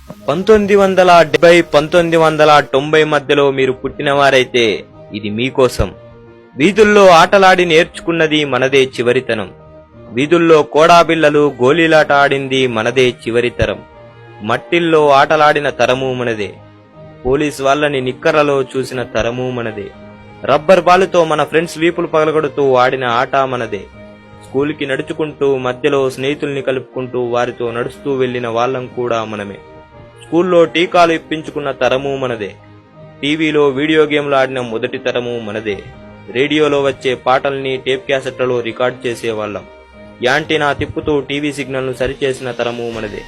1970, 1990 మధ్యలో మీరు పుట్టినవారైతే ఇది మీకోసం. వీధుల్లో ఆటలాడి నేర్చుకున్నది మనదే చివరితనం. వీధుల్లో కోడాబిళ్లలు గోళీలాట ఆడింది మనదే చివరితరం. మట్టిల్లో ఆటలాడిన తరము మనదే. పోలీస్ వాళ్ళని నిక్కర్లలో చూసిన తరము మనదే. రబ్బర్ బాలుతో మన ఫ్రెండ్స్ వీపులు పగలగొడుతూ ఆడిన ఆట మనదే. స్కూల్కి నడుచుకుంటూ మధ్యలో స్నేహితుల్ని కలుపుకుంటూ వారితో నడుస్తూ వెళ్లిన వాళ్ళం కూడా మనమే. స్కూల్లో టీకాలు ఇప్పించుకున్న తరము మనదే. టీవీలో వీడియో గేమ్లు ఆడిన మొదటి తరము మనదే. రేడియోలో వచ్చే పాటల్ని టేప్ క్యాసెట్లలో రికార్డ్ చేసేవాళ్ళం. యాంటీనా తిప్పుతూ టీవీ సిగ్నల్ను సరిచేసిన తరము మనదే.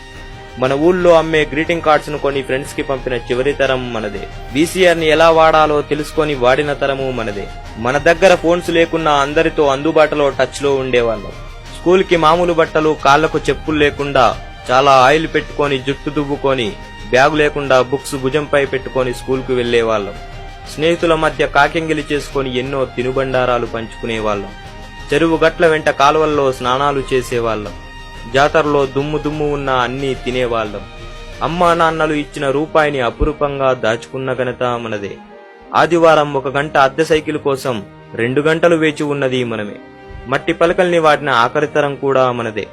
మన ఊళ్ళో అమ్మే గ్రీటింగ్ కార్డ్స్ ను కొని ఫ్రెండ్స్ కి పంపిన చివరి తరం మనదే. వీసీఆర్ ని ఎలా వాడాలో తెలుసుకొని వాడిన తరము మనదే. మన దగ్గర ఫోన్స్ లేకున్నా అందరితో అందుబాటులో టచ్ లో ఉండేవాళ్ళం. స్కూల్ కి మామూలు బట్టలు, కాళ్లకు చెప్పులు లేకుండా చాలా ఆయిల్ పెట్టుకొని జుట్టు దువ్వుకొని బ్యాగు లేకుండా బుక్స్ భుజంపై పెట్టుకొని స్కూల్ కు వెళ్లేవాళ్ళం. స్నేహితుల మధ్య కాకెంగిలి చేసుకుని ఎన్నో తినుబండారాలు పంచుకునేవాళ్ళం. చెరువు గట్ల వెంట కాలువల్లో స్నానాలు చేసేవాళ్ళం. జాతరలో దుమ్ము ఉన్న అన్నీ తినేవాళ్ళం. అమ్మా నాన్నలు ఇచ్చిన రూపాయిని అపురూపంగా దాచుకున్న ఘనత మనదే. ఆదివారం 1 గంట అద్దె సైకిల్ కోసం 2 గంటలు వేచి ఉన్నది మనమే. మట్టి పలకల్ని వాడిన ఆఖరి తరం కూడా మనదే.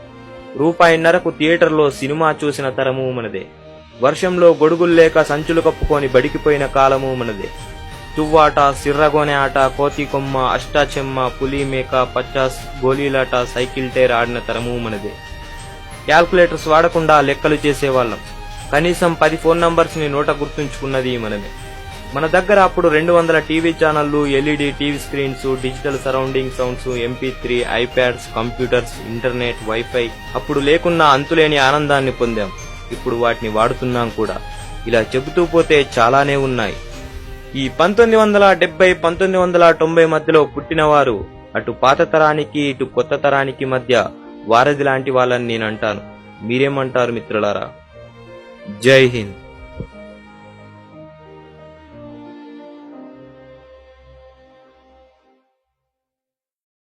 ₹1.5కు థియేటర్లో సినిమా చూసిన తరము మనదే. వర్షంలో గొడుగుల్లేక సంచులు కప్పుకొని బడికిపోయిన కాలము మనదే. తువ్వాట, సిర్రగోనె ఆట, కోతి కొమ్మ, అష్టాచెమ్మ, పులి మేక, పచ్చాస్, గోళీలాట, సైకిల్ టైర్ ఆడిన తరము మనదే. క్యాల్కులేటర్స్ వాడకుండా లెక్కలు చేసేవాళ్ళం. కనీసం 10 ఫోన్ నంబర్స్ ని నోట గుర్తుంచుకున్నది మనమే. మన దగ్గర అప్పుడు 200 టీవీ ఛానళ్లు, LED TV screens, digital surrounding sounds, MP3, iPads, computers, internet, wifi అప్పుడు లేకున్నా అంతులేని ఆనందాన్ని పొందాం. ఇప్పుడు వాటిని వాడుతున్నాం కూడా. ఇలా చెబుతూ పోతే చాలానే ఉన్నాయి. ఈ 1970, 1990 మధ్యలో పుట్టినవారు అటు పాత తరానికి ఇటు కొత్త తరానికి మధ్య వారధి లాంటి వాళ్ళని నేనంటాను. మీరేమంటారు మిత్రులారా? జై హింద్.